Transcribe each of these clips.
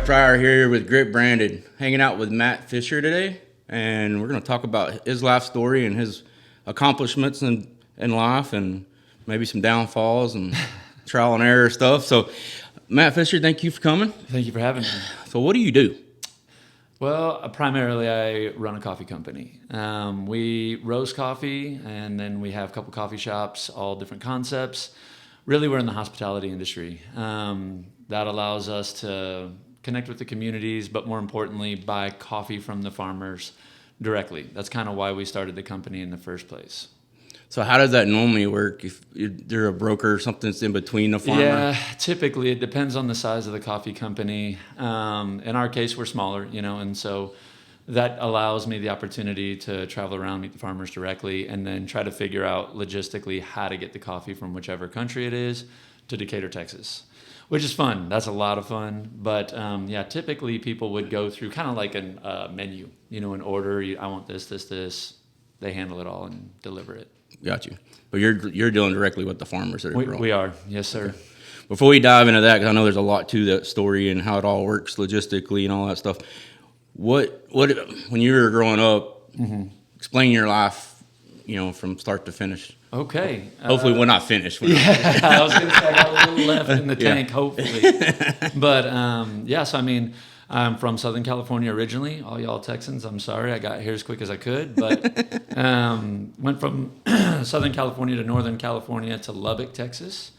Pryor here with Grit Branded, hanging out with Matt Fisher today, and we're going to talk about his life story and his accomplishments in life, and maybe some downfalls and trial and error stuff. So, Matt Fisher, thank you for coming. Thank you for having me. So, what do you do? Well, primarily I run a coffee company. We roast coffee, and then we have a couple coffee shops, all different concepts. Really, we're in the hospitality industry. That allows us to connect with the communities, but more importantly, buy coffee from the farmers directly. That's kind of why we started the company in the first place. So how does that normally work? If you're a broker or something that's in between the farmer? Yeah, typically it depends on the size of the coffee company. In our case, we're smaller, and so that allows me the opportunity to travel around, meet the farmers directly, and then try to figure out logistically how to get the coffee from whichever country it is to Decatur, Texas. Which is fun. That's a lot of fun. But typically people would go through kind of like a menu, an order. I want this, this, this. They handle it all and deliver it. Got you. But you're dealing directly with the farmers that are growing. We are. Yes, sir. Okay. Before we dive into that, because I know there's a lot to that story and how it all works logistically and all that stuff. What when you were growing up, explain your life, from start to finish. Okay. Hopefully we're not finished. Yeah, I was going to say I got a little left in the tank, hopefully. But, so I mean, I'm from Southern California originally. All y'all Texans, I'm sorry. I got here as quick as I could. But went from Southern California to Northern California to Lubbock, Texas,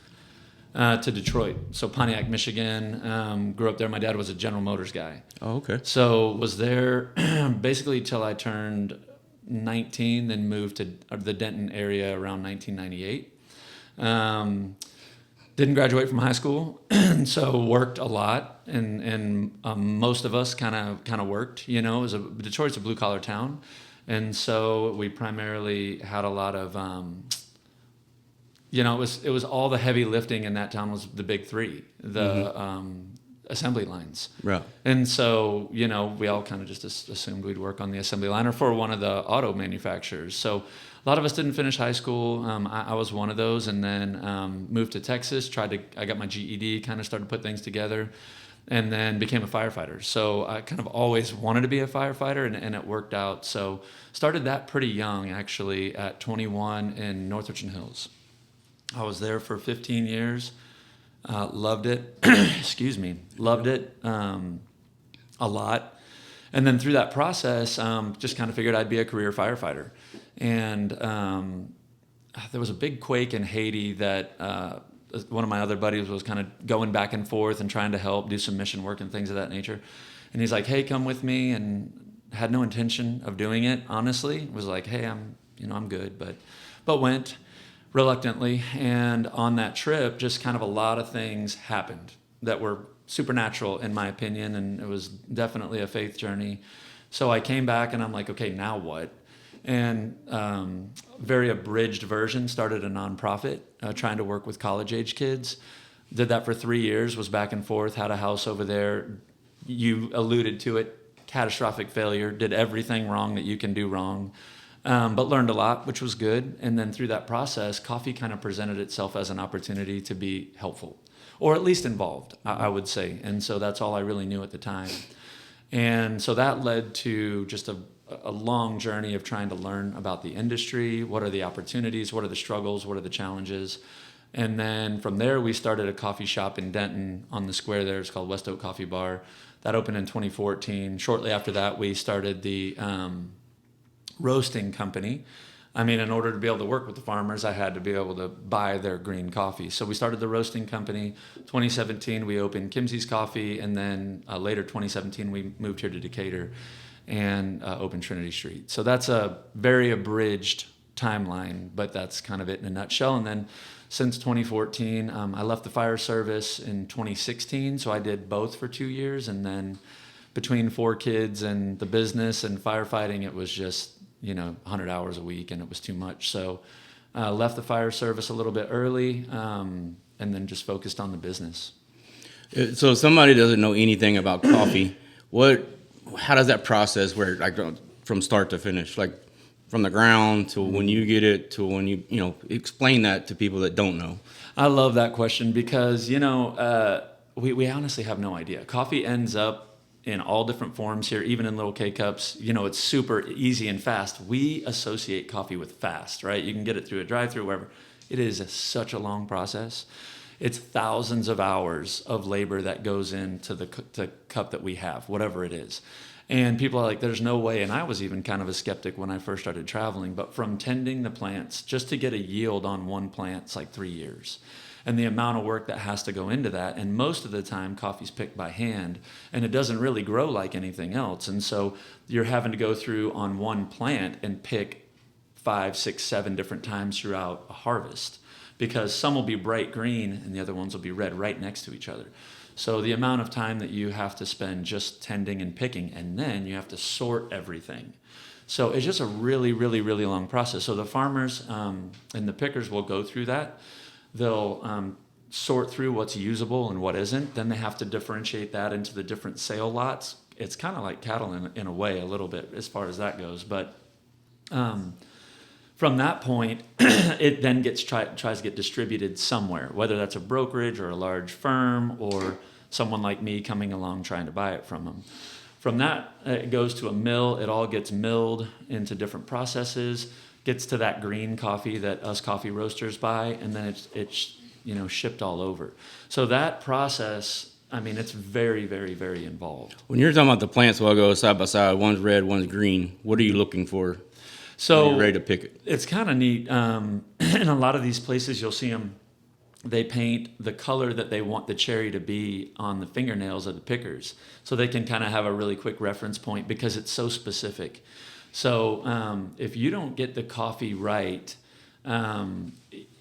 to Detroit. So Pontiac, Michigan. Grew up there. My dad was a General Motors guy. Oh, okay. So was there basically till I turned 19, then moved to the Denton area around 1998. Didn't graduate from high school, so worked a lot, and most of us kind of worked. Detroit's a blue collar town, and so we primarily had a lot of, it was all the heavy lifting in that town was the big three, assembly lines. Right. And so, we all kind of just assumed we'd work on the assembly line or for one of the auto manufacturers. So a lot of us didn't finish high school. I was one of those, and then moved to Texas, I got my GED, kind of started to put things together, and then became a firefighter. So I kind of always wanted to be a firefighter, and it worked out. So started that pretty young, actually, at 21 in North Richland Hills. I was there for 15 years. Loved it. Excuse me. Loved it a lot. And then through that process, just kind of figured I'd be a career firefighter. And there was a big quake in Haiti that one of my other buddies was kind of going back and forth and trying to help do some mission work and things of that nature. And he's like, "Hey, come with me." And had no intention of doing it, honestly. Was like, "Hey, I'm good," but went reluctantly. And on that trip, just kind of a lot of things happened that were supernatural in my opinion, and it was definitely a faith journey. So I came back and I'm like, okay, now what? And very abridged version, started a nonprofit trying to work with college age kids. Did that for 3 years, was back and forth, had a house over there. You alluded to it, catastrophic failure, did everything wrong that you can do wrong. But learned a lot, which was good. And then through that process, coffee kind of presented itself as an opportunity to be helpful, or at least involved, I would say. And so that's all I really knew at the time. And so that led to just a long journey of trying to learn about the industry. What are the opportunities? What are the struggles? What are the challenges? And then from there, we started a coffee shop in Denton on the square there. It's called West Oak Coffee Bar. That opened in 2014. Shortly after that, we started the roasting company. I mean, in order to be able to work with the farmers, I had to be able to buy their green coffee. So we started the roasting company. 2017, we opened Kimsey's Coffee, and then later 2017, we moved here to Decatur and opened Trinity Street. So that's a very abridged timeline, but that's kind of it in a nutshell. And then since 2014, I left the fire service in 2016, so I did both for 2 years, and then between 4 kids and the business and firefighting, it was just 100 hours a week, and it was too much. So left the fire service a little bit early, and then just focused on the business. So if somebody doesn't know anything about coffee, how does that process work, like from start to finish, like from the ground to when you get it to when you explain that to people that don't know? I love that question because, we honestly have no idea. Coffee ends up in all different forms here, even in little K-cups. It's super easy and fast. We associate coffee with fast, right? You can get it through a drive-through, wherever. It is such a long process. It's thousands of hours of labor that goes into the cup that we have, whatever it is. And people are like, there's no way. And I was even kind of a skeptic when I first started traveling. But from tending the plants, just to get a yield on one plant, it's like 3 years. And the amount of work that has to go into that. And most of the time, coffee's picked by hand. And it doesn't really grow like anything else. And so you're having to go through on one plant and pick 5, 6, 7 different times throughout a harvest. Because some will be bright green and the other ones will be red right next to each other. So the amount of time that you have to spend just tending and picking, and then you have to sort everything. So it's just a really, really, really long process. So the farmers and the pickers will go through that. They'll sort through what's usable and what isn't. Then they have to differentiate that into the different sale lots. It's kind of like cattle in a way, a little bit, as far as that goes. But from that point, it then tries to get distributed somewhere, whether that's a brokerage or a large firm or someone like me coming along trying to buy it from them. From that, it goes to a mill. It all gets milled into different processes, gets to that green coffee that us coffee roasters buy, and then it's shipped all over. So that process, it's very, very, very involved. When you're talking about the plants, will go side by side, one's red, one's green. What are you looking for? So you're ready to pick it. It's kind of neat. In a lot of these places, you'll see them. They paint the color that they want the cherry to be on the fingernails of the pickers, so they can kind of have a really quick reference point because it's so specific. So if you don't get the coffee right,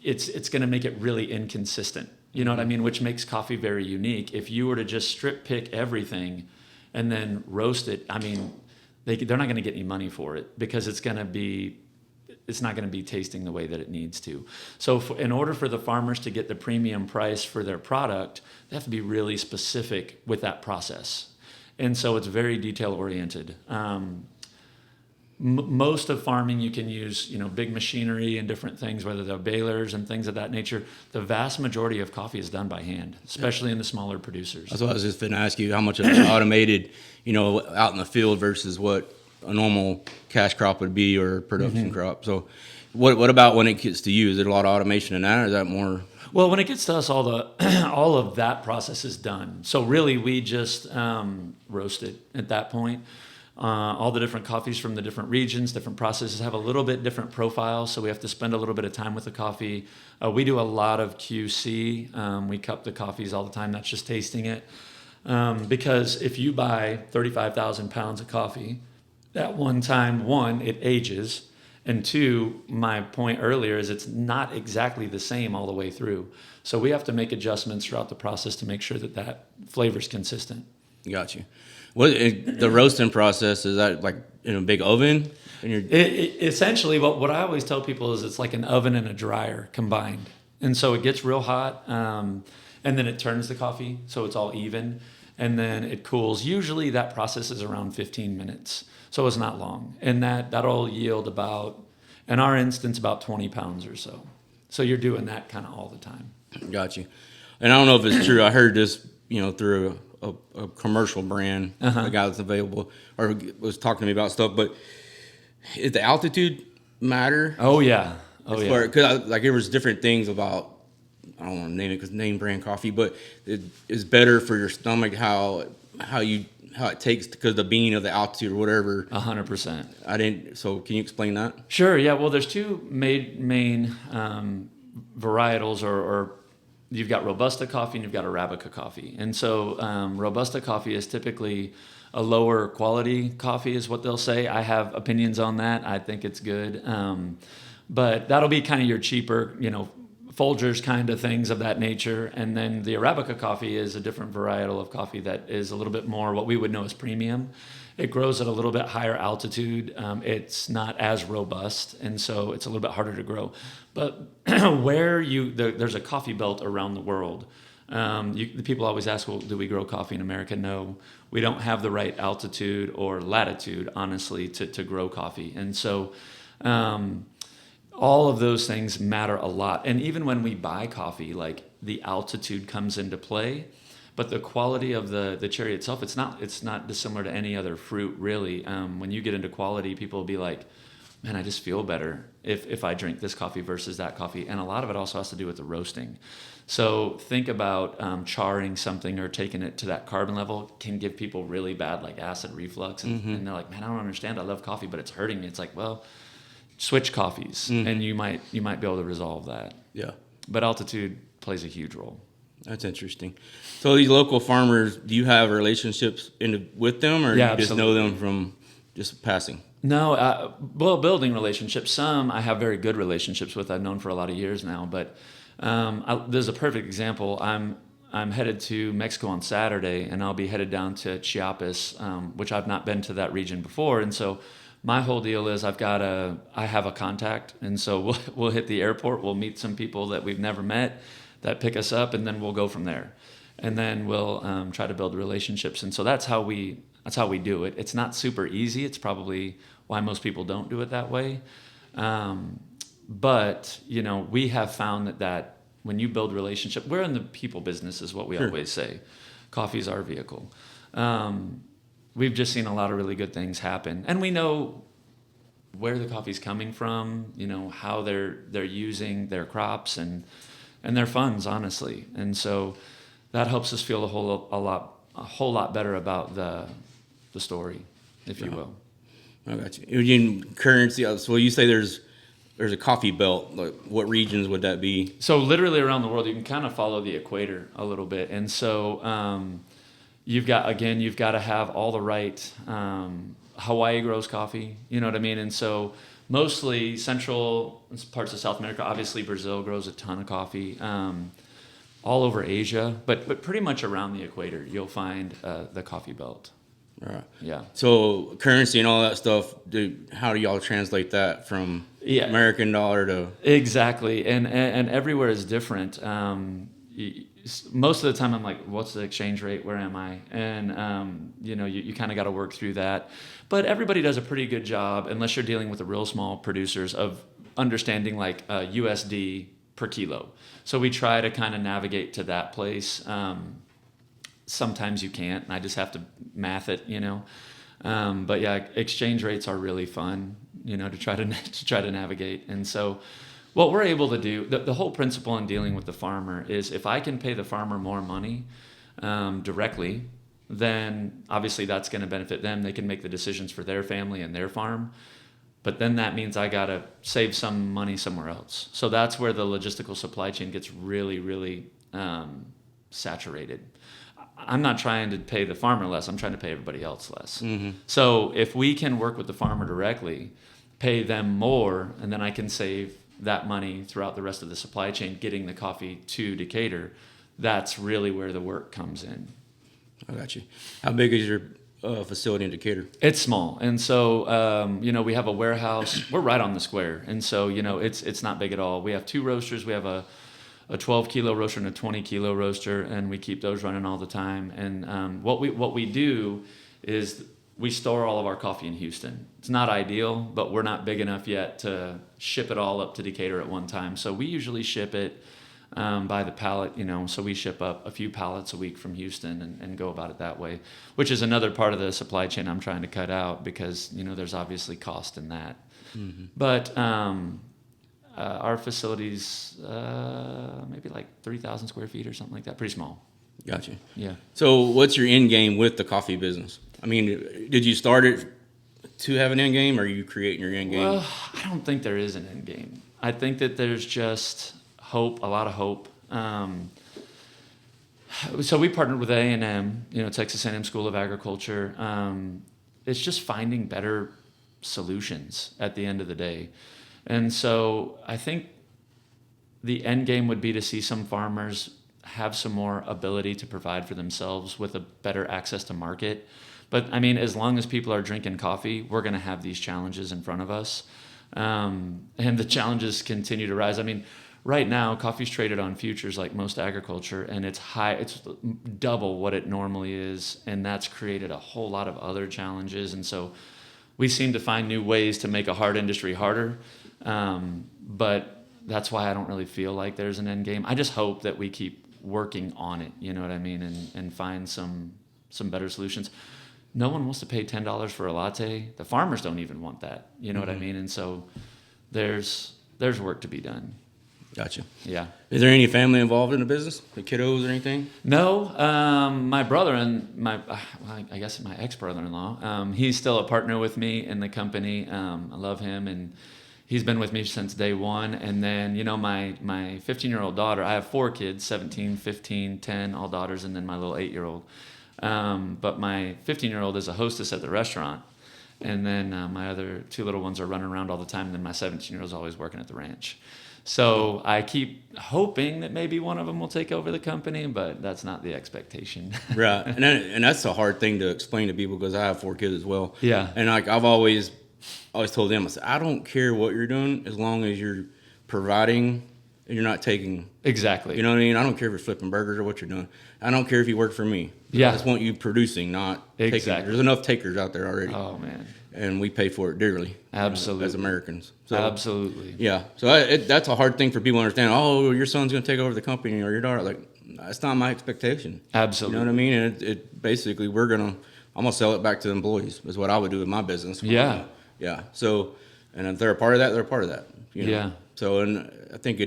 it's going to make it really inconsistent. You know what I mean? Which makes coffee very unique. If you were to just strip pick everything and then roast it, they're not going to get any money for it because it's not going to be tasting the way that it needs to. So in order for the farmers to get the premium price for their product, they have to be really specific with that process. And so it's very detail oriented. Most of farming, you can use, big machinery and different things, whether they're balers and things of that nature. The vast majority of coffee is done by hand, especially in the smaller producers. That's what I was just going to ask you, how much of it's automated, out in the field versus what a normal cash crop would be or production crop. So what about when it gets to you? Is there a lot of automation in that, or is that more? Well, when it gets to us, all of that process is done. So really, we just roast it at that point. All the different coffees from the different regions, different processes have a little bit different profiles, so we have to spend a little bit of time with the coffee. We do a lot of QC. We cup the coffees all the time. That's just tasting it. Because if you buy 35,000 pounds of coffee, at one time, one, it ages, and two, my point earlier is it's not exactly the same all the way through. So we have to make adjustments throughout the process to make sure that flavor is consistent. Got you. The roasting process, is that like in a big oven? Essentially, what I always tell people is it's like an oven and a dryer combined. And so it gets real hot, and then it turns the coffee so it's all even, and then it cools. Usually that process is around 15 minutes, so it's not long. And that'll yield about, in our instance, about 20 pounds or so. So you're doing that kind of all the time. Got you. And I don't know if it's true. I heard this, through a commercial brand, the guy that's available or was talking to me about stuff, but is the altitude matter? Oh yeah. Because there was different things about, I don't want to name it because name brand coffee, but it is better for your stomach how it takes because the bean of the altitude or whatever. 100%. So can you explain that? Sure. Yeah. Well, there's two main varietals or you've got Robusta coffee and you've got Arabica coffee. And so Robusta coffee is typically a lower quality coffee is what they'll say. I have opinions on that. I think it's good. But that'll be kind of your cheaper, Folgers kind of things of that nature. And then the Arabica coffee is a different varietal of coffee that is a little bit more what we would know as premium. It grows at a little bit higher altitude. It's not as robust, and so it's a little bit harder to grow. But there's a coffee belt around the world. The people always ask, well, do we grow coffee in America? No, we don't have the right altitude or latitude, honestly, to grow coffee. And so all of those things matter a lot. And even when we buy coffee, like the altitude comes into play But the quality of the cherry itself, it's not dissimilar to any other fruit, really. When you get into quality, people will be like, man, I just feel better if I drink this coffee versus that coffee. And a lot of it also has to do with the roasting. So think about charring something or taking it to that carbon level can give people really bad like acid reflux. And they're like, man, I don't understand. I love coffee, but it's hurting me. It's like, well, switch coffees and you might be able to resolve that. Yeah. But altitude plays a huge role. That's interesting. So these local farmers, do you have relationships with them, or Yeah, you just absolutely. know them from just passing? No, well, building relationships. Some I have very good relationships with. I've known for a lot of years now. But there's a perfect example. I'm headed to Mexico on Saturday, and I'll be headed down to Chiapas, which I've not been to that region before. And so my whole deal is I have a contact, and so we'll hit the airport. We'll meet some people that we've never met that pick us up, and then we'll go from there. And then we'll try to build relationships. And so that's how we do it. It's not super easy. It's probably why most people don't do it that way. But, we have found that when you build relationship, we're in the people business is what we always say. Coffee's our vehicle. We've just seen a lot of really good things happen. And we know where the coffee's coming from, how they're using their crops and their funds, honestly. And so that helps us feel a whole lot better about the story, if you will. I got you. In currency, so you say there's a coffee belt. Like, what regions would that be? So literally around the world, you can kind of follow the equator a little bit. And so you've got to have all the right, Hawaii grows coffee, you know what I mean? And so mostly central parts of South America, obviously Brazil grows a ton of coffee, all over Asia, but pretty much around the equator, you'll find the coffee belt. Right. Yeah. So currency and all that stuff, how do y'all translate that from American dollar to? Exactly. And everywhere is different. Most of the time I'm like, what's the exchange rate? Where am I? And, you kind of got to work through that. But everybody does a pretty good job, unless you're dealing with the real small producers, of understanding like USD per kilo. So we try to kind of navigate to that place. Sometimes you can't, and I just have to math it, But yeah, exchange rates are really fun, to try to navigate. And so what we're able to do, the whole principle in dealing with the farmer is if I can pay the farmer more money directly, then obviously that's going to benefit them. They can make the decisions for their family and their farm. But then that means I got to save some money somewhere else. So that's where the logistical supply chain gets really, really saturated. I'm not trying to pay the farmer less. I'm trying to pay everybody else less. Mm-hmm. So if we can work with the farmer directly, pay them more, and then I can save that money throughout the rest of the supply chain, getting the coffee to Decatur, that's really where the work comes in. I got you. How big is your facility in Decatur? It's small. And so, we have a warehouse. We're right on the square. And so, it's not big at all. We have 2 roasters. We have a 12-kilo roaster and a 20-kilo roaster, and we keep those running all the time. And what we do is we store all of our coffee in Houston. It's not ideal, but we're not big enough yet to ship it all up to Decatur at one time. So we usually ship it by the pallet, so we ship up a few pallets a week from Houston and go about it that way, which is another part of the supply chain I'm trying to cut out because, there's obviously cost in that. Mm-hmm. But our facility's maybe like 3,000 square feet or something like that. Pretty small. Gotcha. Yeah. So what's your end game with the coffee business? I mean, did you start it to have an end game, or are you creating your end game? Well, I don't think there is an end game. I think that there's just hope, a lot of hope. So we partnered with A&M, Texas A&M School of Agriculture. It's just finding better solutions at the end of the day. And so I think the end game would be to see some farmers have some more ability to provide for themselves with a better access to market. But I mean, as long as people are drinking coffee, we're going to have these challenges in front of us. And the challenges continue to rise. I mean, right now, coffee's traded on futures like most agriculture, and it's high. It's double what it normally is, and that's created a whole lot of other challenges. And so we seem to find new ways to make a hard industry harder. But that's why I don't really feel like there's an end game. I just hope that we keep working on it, you know what I mean, and find some better solutions. No one wants to pay $10 for a latte. The farmers don't even want that, you know what I mean? And so there's work to be done. Gotcha. Yeah. Is there any family involved in the business? The kiddos or anything? No, my brother and I guess my ex-brother-in-law, he's still a partner with me in the company. I love him, and he's been with me since day one. And then, my 15-year-old daughter, I have 4 kids, 17, 15, 10, all daughters, and then my little 8-year-old. But my 15-year-old is a hostess at the restaurant. And then my other 2 little ones are running around all the time. And then my 17-year-old is always working at the ranch. So I keep hoping that maybe one of them will take over the company, but that's not the expectation. Right. And that's a hard thing to explain to people because I have 4 kids as well. Yeah. And like I've always told them, I said, I don't care what you're doing as long as you're providing and you're not taking. Exactly. You know what I mean? I don't care if you're flipping burgers or what you're doing. I don't care if you work for me. Yeah. I just want you producing, not taking. There's enough takers out there already. Oh, man. And we pay for it dearly. Absolutely. As Americans. So, absolutely. Yeah. So that's a hard thing for people to understand. Oh, your son's going to take over the company or your daughter. Like, that's not my expectation. Absolutely. You know what I mean? And it basically, I'm going to sell it back to the employees is what I would do with my business. Yeah. Yeah. So, and if they're a part of that, they're a part of that. You know? Yeah. So, and I think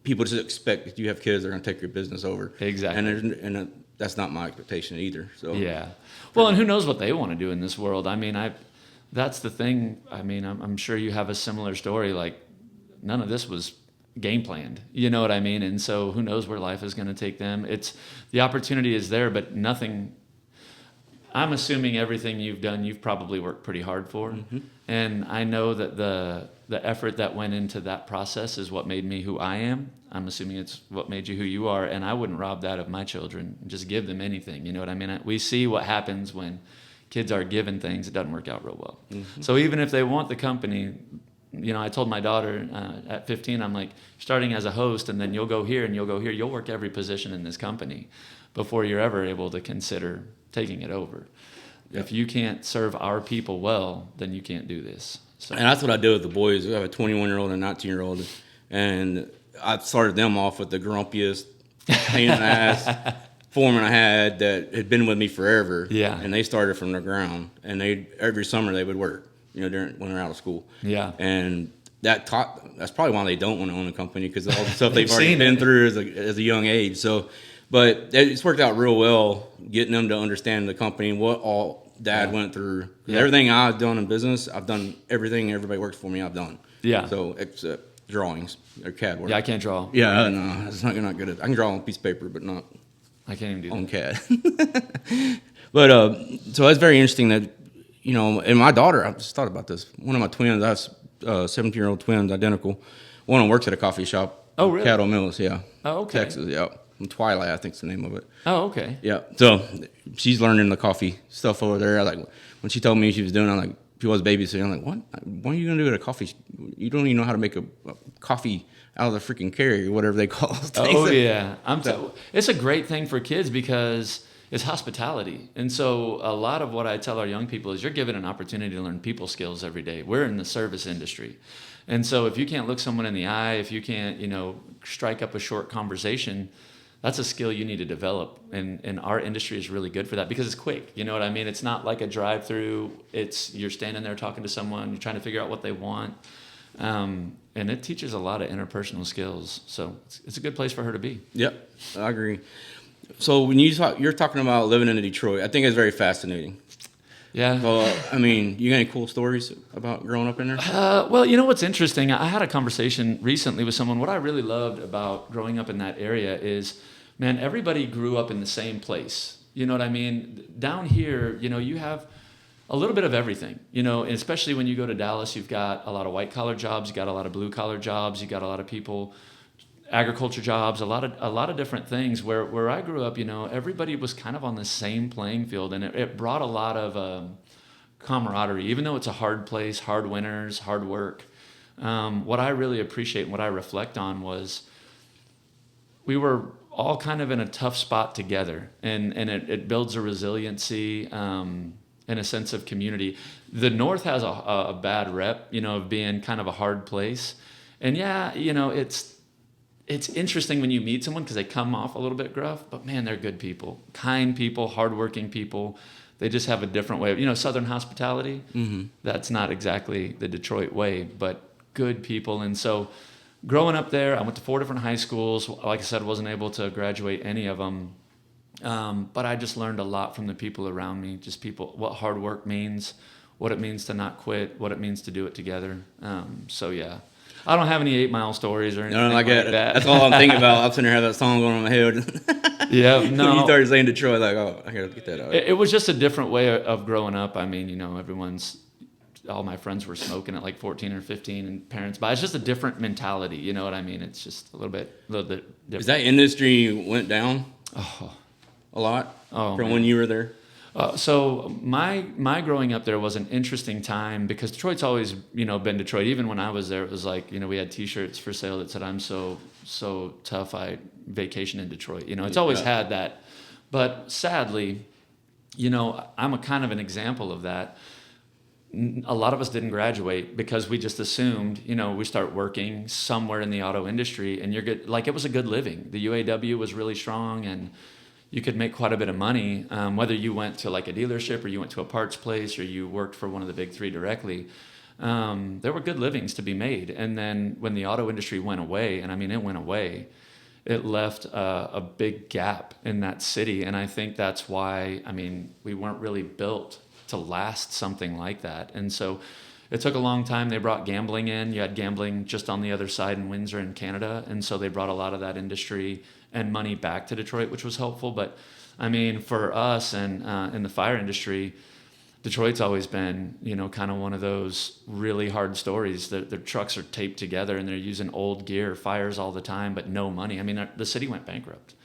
people just expect that you have kids that are going to take your business over. Exactly. And that's not my expectation either. So. Yeah. Well, and who knows what they want to do in this world? I mean, that's the thing. I mean, I'm sure you have a similar story. Like, none of this was game planned. You know what I mean? And so who knows where life is going to take them. The opportunity is there, but nothing. I'm assuming everything you've done, you've probably worked pretty hard for. Mm-hmm. And I know that the effort that went into that process is what made me who I am. I'm assuming it's what made you who you are. And I wouldn't rob that of my children. Just give them anything. You know what I mean? We see what happens when kids are given things. It doesn't work out real well. Mm-hmm. So even if they want the company, I told my daughter at 15, I'm like, starting as a host, and then you'll go here and you'll go here. You'll work every position in this company before you're ever able to consider taking it over. Yep. If you can't serve our people well, then you can't do this. So. And that's what I do with the boys. We have a 21-year-old and a 19-year-old, and I started them off with the grumpiest, pain in the ass foreman I had that had been with me forever. Yeah. And they started from the ground, and every summer they would work, when they're out of school. Yeah. And that's probably why they don't want to own a company, because all the stuff they've already been through as a young age. So, but it's worked out real well getting them to understand the company and what all Dad went through. Yeah. Everything I've done in business, I've done everything everybody works for me, I've done. Yeah. So except drawings or CAD work. Yeah, I can't draw. Yeah, no, it's not good at. I can draw on a piece of paper, but not. I can't even do on CAD. But so that's very interesting that and my daughter, I just thought about this. One of my twins, I have 17-year-old twins, identical. One of them works at a coffee shop. Oh, really? Cattle Mills, yeah. Oh, okay. Texas, yeah. Twilight, I think's the name of it. Oh, okay. Yeah. So she's learning the coffee stuff over there. When she told me she was doing, I'm like, she was babysitting. I'm like, what are you gonna do at a coffee? You don't even know how to make a coffee out of the freaking carrier, whatever they call it. Oh yeah, it's a great thing for kids because it's hospitality, and so a lot of what I tell our young people is you're given an opportunity to learn people skills every day. We're in the service industry, and so if you can't look someone in the eye, if you can't strike up a short conversation, that's a skill you need to develop, and our industry is really good for that because it's quick. You know what I mean? It's not like a drive-through. You're standing there talking to someone, you're trying to figure out what they want, and it teaches a lot of interpersonal skills. So it's a good place for her to be. Yep, I agree. So when you're talking about living in Detroit, I think it's very fascinating. Yeah. Well, I mean, you got any cool stories about growing up in there? Well, what's interesting? I had a conversation recently with someone. What I really loved about growing up in that area is, man, everybody grew up in the same place. You know what I mean? Down here, you have a little bit of everything. And especially when you go to Dallas, you've got a lot of white-collar jobs, you got a lot of blue-collar jobs, you got a lot of people, agriculture jobs, a lot of different things. Where I grew up, everybody was kind of on the same playing field, and it brought a lot of camaraderie. Even though it's a hard place, hard winters, hard work. What I really appreciate and what I reflect on was we were all kind of in a tough spot together, and it builds a resiliency and a sense of community. The North has a bad rep, of being kind of a hard place, and it's interesting when you meet someone because they come off a little bit gruff, but man, they're good people, kind people, hardworking people. They just have a different way of, Southern hospitality. Mm-hmm. That's not exactly the Detroit way, but good people. And so growing up there, I went to 4 different high schools. Like I said, wasn't able to graduate any of them. But I just learned a lot from the people around me, just people, what hard work means, what it means to not quit, what it means to do it together. So yeah, I don't have any 8 Mile stories or anything like that. That's all I'm thinking about. I'm sitting there, have that song going on in my head. Yeah, no. When you started saying Detroit, like, oh, I gotta get that out. It was just a different way of growing up. I mean, all my friends were smoking at like 14 or 15 and parents, but it's just a different mentality. You know what I mean? It's just a little bit different. Is that industry went down a lot from man. when you were there? So my growing up there was an interesting time because Detroit's always, been Detroit. Even when I was there, it was like, we had T-shirts for sale that said, "I'm so tough, I vacation in Detroit." It's always had that. But sadly, I'm a kind of an example of that. A lot of us didn't graduate because we just assumed, we start working somewhere in the auto industry and you're good. Like, it was a good living. The UAW was really strong and you could make quite a bit of money, whether you went to like a dealership or you went to a parts place or you worked for one of the big 3 directly. There were good livings to be made. And then when the auto industry went away, and I mean, it went away, it left a big gap in that city. And I think that's why, we weren't really built to last something like that. And so it took a long time. They brought gambling in. You had gambling just on the other side in Windsor in Canada. And so they brought a lot of that industry and money back to Detroit, which was helpful. But for us and in the fire industry, Detroit's always been, kind of one of those really hard stories. Their trucks are taped together and they're using old gear, fires all the time, but no money. The city went bankrupt.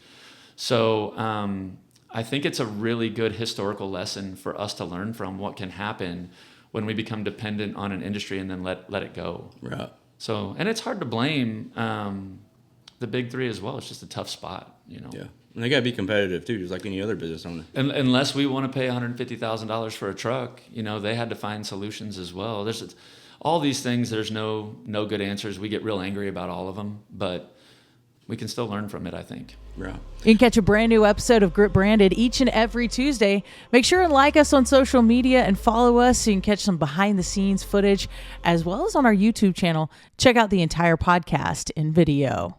So I think it's a really good historical lesson for us to learn from what can happen when we become dependent on an industry and then let it go. Right. So, and it's hard to blame the big 3 as well. It's just a tough spot, Yeah. And they got to be competitive too, just like any other business owner. And unless we want to pay $150,000 for a truck, they had to find solutions as well. There's all these things. There's no good answers. We get real angry about all of them, but we can still learn from it, I think. Right. You can catch a brand new episode of Grit Branded each and every Tuesday. Make sure and like us on social media and follow us so you can catch some behind the scenes footage as well as on our YouTube channel. Check out the entire podcast in video.